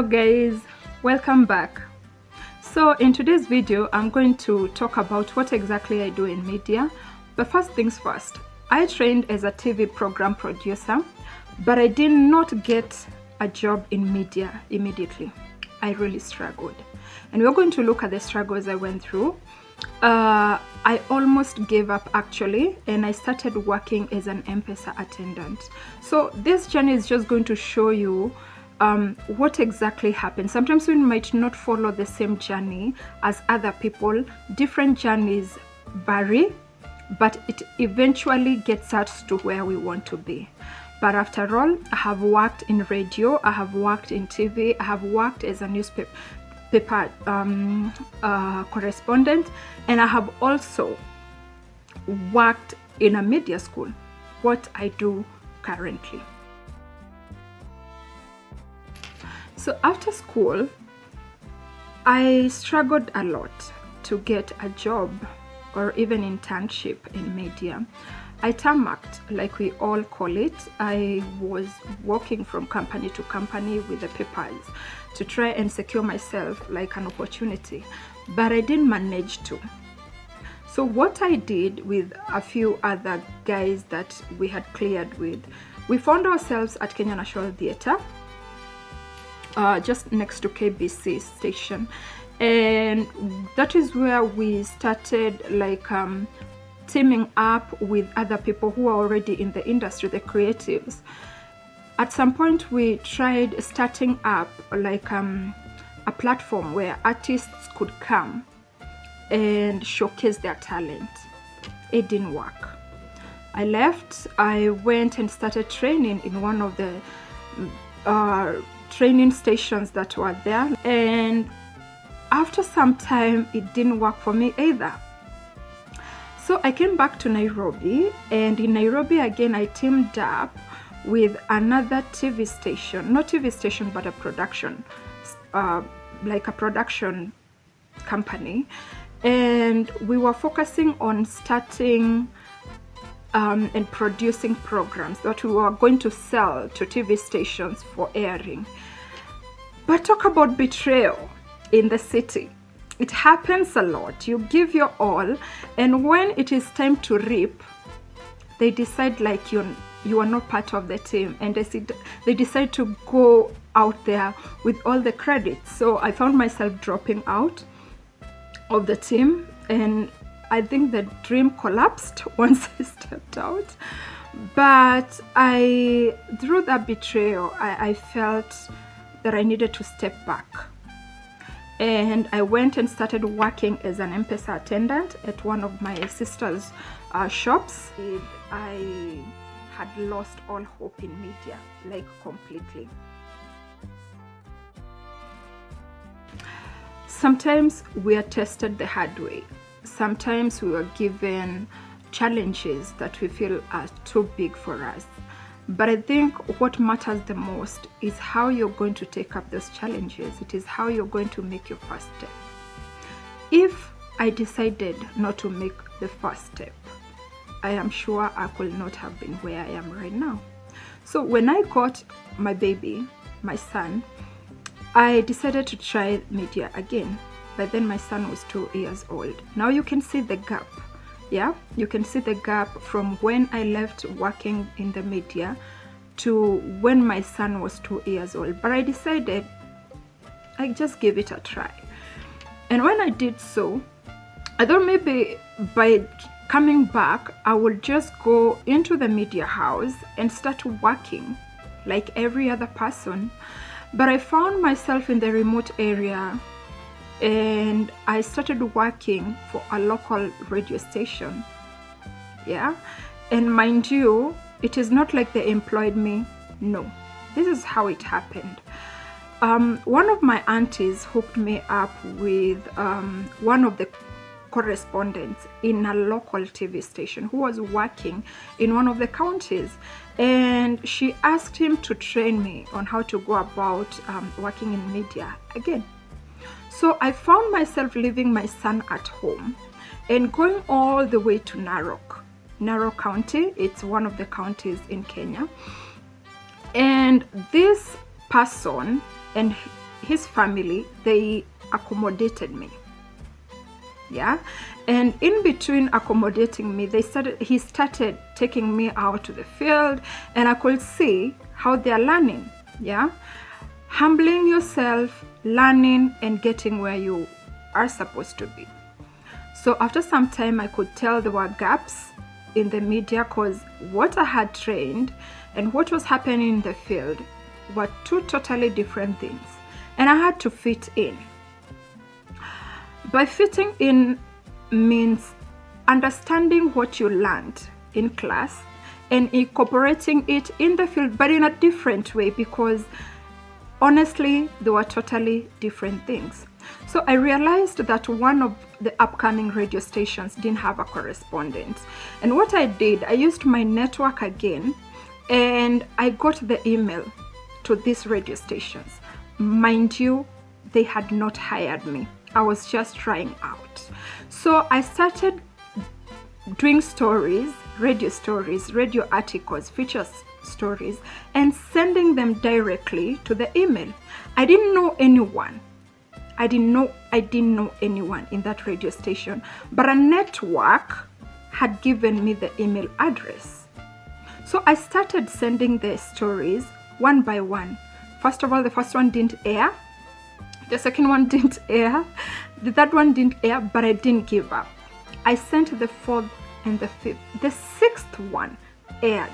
guys, welcome back. So in today's video I'm going to talk about what exactly I do in media. But first things first, I trained as a TV program producer, but I did not get a job in media immediately. I really struggled, and we're going to look at the struggles I went through. I almost gave up actually, and I started working as an M-Pesa attendant. So this journey is just going to show you what exactly happened. Sometimes we might not follow the same journey as other people. Different journeys vary, but it eventually gets us to where we want to be. But after all, I have worked in radio, I have worked in TV, I have worked as a newspaper correspondent, and I have also worked in a media school, what I do currently. So after school, I struggled a lot to get a job or even internship in media. I tarmacked, like we all call it. I was walking from company to company with the papers to try and secure myself like an opportunity, but I didn't manage to. So what I did with a few other guys that we had cleared with, we found ourselves at Kenya National Theatre, just next to KBC station, and that is where we started like teaming up with other people who are already in the industry, the creatives. At some point we tried starting up like a platform where artists could come and showcase their talent. It didn't work. I left. I went and started training in one of the training stations that were there, and after some time it didn't work for me either. So I came back to Nairobi, and in Nairobi again I teamed up with another TV station, not TV station but a production, like a production company, and we were focusing on starting and producing programs that we were going to sell to TV stations for airing. But talk about betrayal in the city. It happens a lot. You give your all, and when it is time to reap, they decide like you are not part of the team, and they decide to go out there with all the credit. So I found myself dropping out of the team, and I think the dream collapsed once I stepped out. But through that betrayal, I felt that I needed to step back. And I went and started working as an M-Pesa attendant at one of my sister's shops. I had lost all hope in media, like completely. Sometimes we are tested the hard way. Sometimes we are given challenges that we feel are too big for us. But I think what matters the most is how you're going to take up those challenges. It is how you're going to make your first step. If I decided not to make the first step, I am sure I could not have been where I am right now. So when I got my baby, my son, I decided to try media again. But then my son was 2 years old. Now you can see the gap. Yeah, you can see the gap from when I left working in the media to when my son was 2 years old. But I decided I just give it a try. And when I did so, I thought maybe by coming back, I would just go into the media house and start working like every other person. But I found myself in the remote area, and I started working for a local radio station. Yeah, and mind you, it is not like they employed me. No, this is how it happened. One of my aunties hooked me up with one of the correspondents in a local TV station who was working in one of the counties, and she asked him to train me on how to go about working in media again. So I found myself leaving my son at home and going all the way to Narok County. It's one of the counties in Kenya. And this person and his family, they accommodated me. Yeah, and in between accommodating me, he started taking me out to the field, and I could see how they're learning. Yeah, humbling yourself, learning, and getting where you are supposed to be. So after some time, I could tell there were gaps in the media, because what I had trained and what was happening in the field were two totally different things, and I had to fit in. By fitting in means understanding what you learned in class and incorporating it in the field, but in a different way, because honestly, they were totally different things. So I realized that one of the upcoming radio stations didn't have a correspondent. And what I did, I used my network again, and I got the email to these radio stations. Mind you, they had not hired me. I was just trying out. So I started doing stories, radio articles, feature stories, and sending them directly to the email. I didn't know anyone. I didn't know anyone in that radio station, but a network had given me the email address. So I started sending the stories one by one. First of all, the first one didn't air. The second one didn't air. The third one didn't air, but I didn't give up. I sent the fourth and the fifth. The sixth one aired.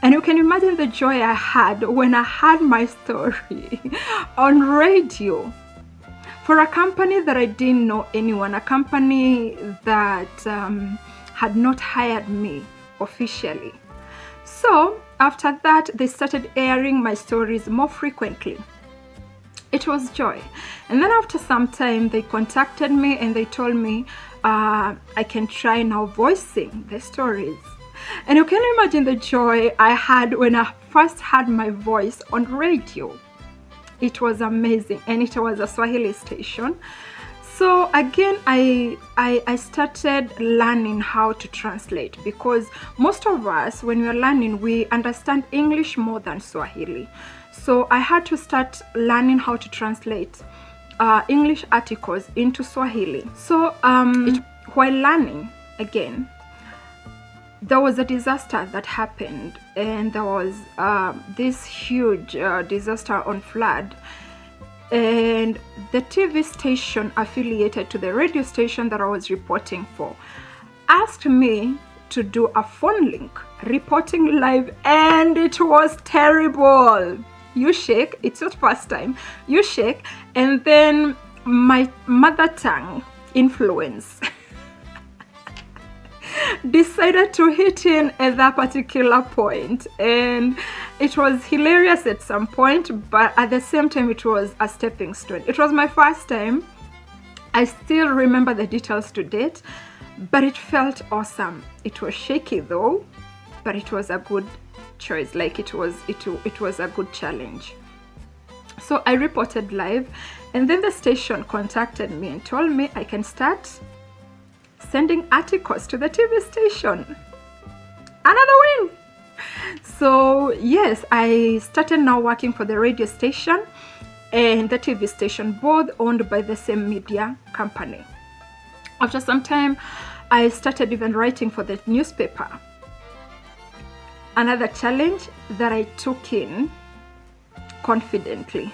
And you can imagine the joy I had when I had my story on radio for a company that I didn't know anyone, a company that had not hired me officially. So after that, they started airing my stories more frequently. It was joy. And then after some time, they contacted me and they told me I can try now voicing the stories. And you can imagine the joy I had when I first had my voice on radio. It was amazing, and it was a Swahili station. So again, I started learning how to translate, because most of us, when we're learning, we understand English more than Swahili. So I had to start learning how to translate English articles into Swahili. So while learning, again, there was a disaster that happened, and there was this huge disaster on flood, and the TV station affiliated to the radio station that I was reporting for asked me to do a phone link reporting live, and it was terrible. You shake, it's your first time, you shake, and then my mother tongue influence decided to hit in at that particular point, and it was hilarious at some point, but at the same time it was a stepping stone. It was my first time. I still remember the details to date, but it felt awesome. It was shaky though, but it was a good choice. Like it was a good challenge. So I reported live, and then the station contacted me and told me I can start sending articles to the TV station. Another win. So yes, I started now working for the radio station and the TV station, both owned by the same media company. After some time, I started even writing for the newspaper. Another challenge that I took in confidently.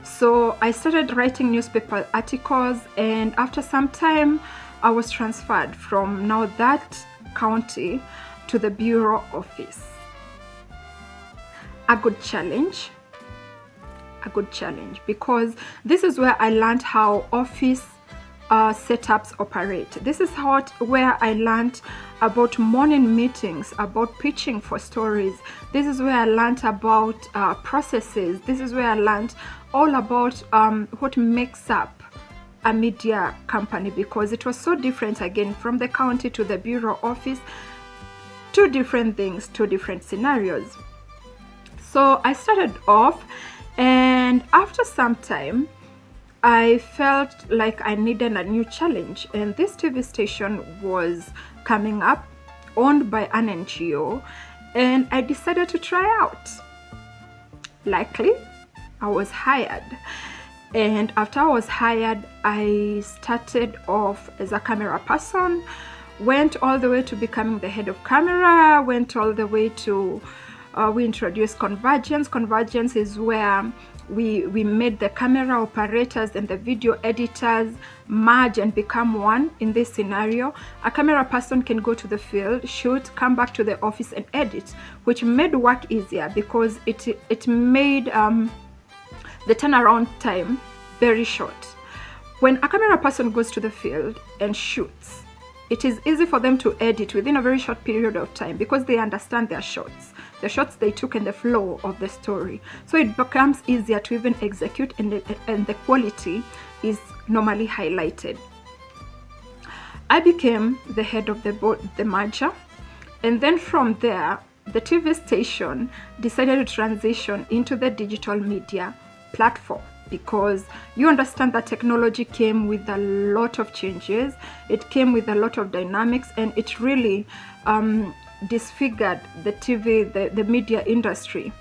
So I started writing newspaper articles, and after some time, I was transferred from now that county to the bureau office. A good challenge, because this is where I learned how office setups operate. This is where I learned about morning meetings, about pitching for stories. This is where I learned about processes. This is where I learned all about what makes up a media company, because it was so different again from the county to the bureau office. Two different things, two different scenarios. So I started off, and after some time I felt like I needed a new challenge, and this TV station was coming up, owned by an NGO, and I decided to try out. Luckily, I was hired. And after I was hired, I started off as a camera person, went all the way to becoming the head of camera, went all the way to, we introduced convergence. Convergence is where we made the camera operators and the video editors merge and become one. In this scenario, a camera person can go to the field, shoot, come back to the office and edit, which made work easier because it made the turnaround time very short. When a camera person goes to the field and shoots, it is easy for them to edit within a very short period of time because they understand their shots, the shots they took and the flow of the story. So it becomes easier to even execute, and the quality is normally highlighted. I became the head of the merger, and then from there, the TV station decided to transition into the digital media platform, because you understand that technology came with a lot of changes, it came with a lot of dynamics, and it really disfigured the TV, the media industry.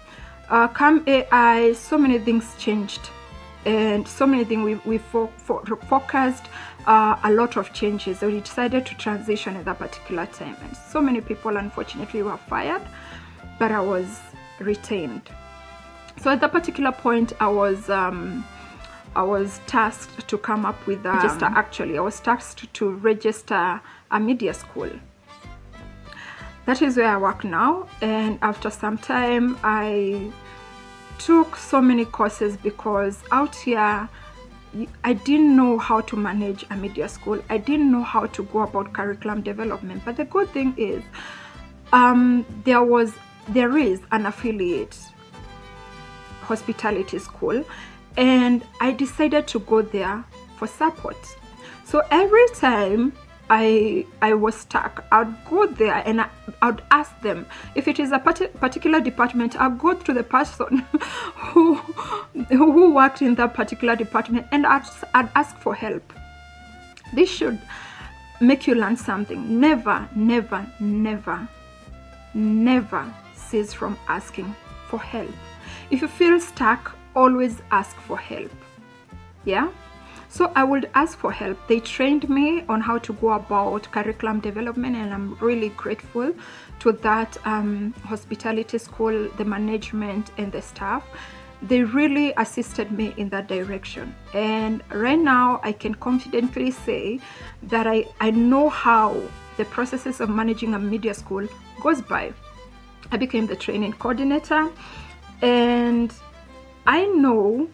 Come AI, so many things changed, and so many things we focused a lot of changes. So we decided to transition at that particular time, and so many people unfortunately were fired, but I was retained. So at that particular point, I was tasked to come up with I was tasked to register a media school. That is where I work now, and after some time I took so many courses because out here I didn't know how to manage a media school. I didn't know how to go about curriculum development. But the good thing is there is an affiliate hospitality school, and I decided to go there for support. So every time I was stuck, I'd go there and I'd ask them if it is a particular department. I'd go to the person who worked in that particular department, and I'd ask for help. This should make you learn something. Never, never, never, never cease from asking for help. If you feel stuck, always ask for help. Yeah? So I would ask for help. They trained me on how to go about curriculum development, and I'm really grateful to that hospitality school, the management and the staff. They really assisted me in that direction. And right now I can confidently say that I know how the processes of managing a media school goes by. I became the training coordinator, and I know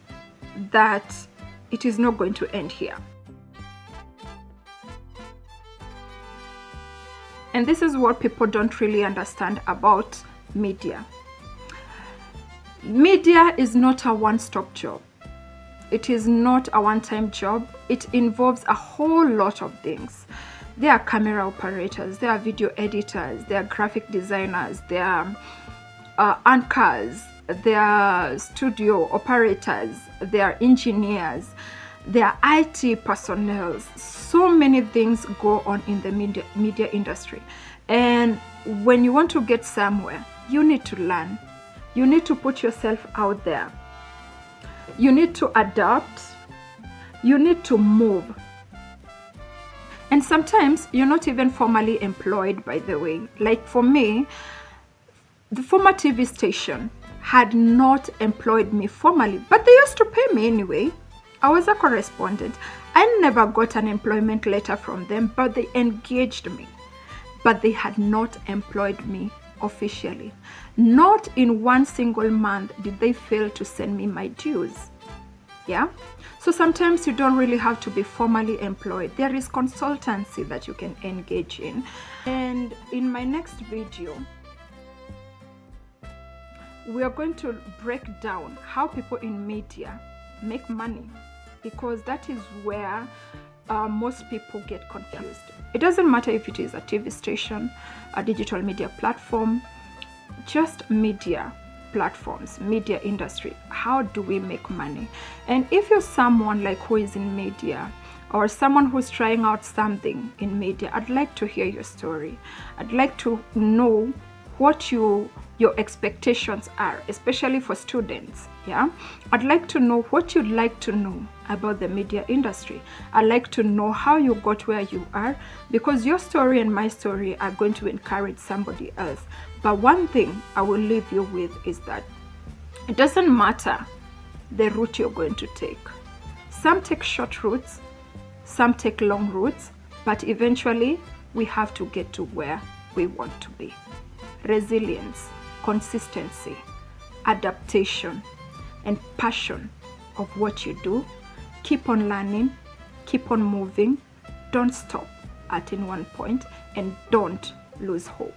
that it is not going to end here. And this is what people don't really understand about media. Media is not a one-stop job. It is not a one-time job. It involves a whole lot of things. There are camera operators, there are video editors, there are graphic designers, there are anchors, there are studio operators, there are engineers, there are IT personnel. So many things go on in the media industry. And when you want to get somewhere, you need to learn. You need to put yourself out there. You need to adapt. You need to move. And sometimes you're not even formally employed, by the way. Like for me, the former TV station had not employed me formally, but they used to pay me anyway. I was a correspondent. I never got an employment letter from them, but they engaged me. But they had not employed me officially. Not in one single month did they fail to send me my dues. Yeah? So sometimes you don't really have to be formally employed. There is consultancy that you can engage in. And in my next video, we are going to break down how people in media make money, because that is where most people get confused. It doesn't matter if it is a TV station, a digital media platform, just media platforms, media industry. How do we make money? And if you're someone like who is in media, or someone who's trying out something in media, I'd like to hear your story. I'd like to know what your expectations are, especially for students. Yeah, I'd like to know what you'd like to know about the media industry. I'd like to know how you got where you are, because your story and my story are going to encourage somebody else. But one thing I will leave you with is that it doesn't matter the route you're going to take. Some take short routes, some take long routes, but eventually we have to get to where we want to be. Resilience, consistency, adaptation, and passion of what you do. Keep on learning, keep on moving, don't stop at in one point, and don't lose hope.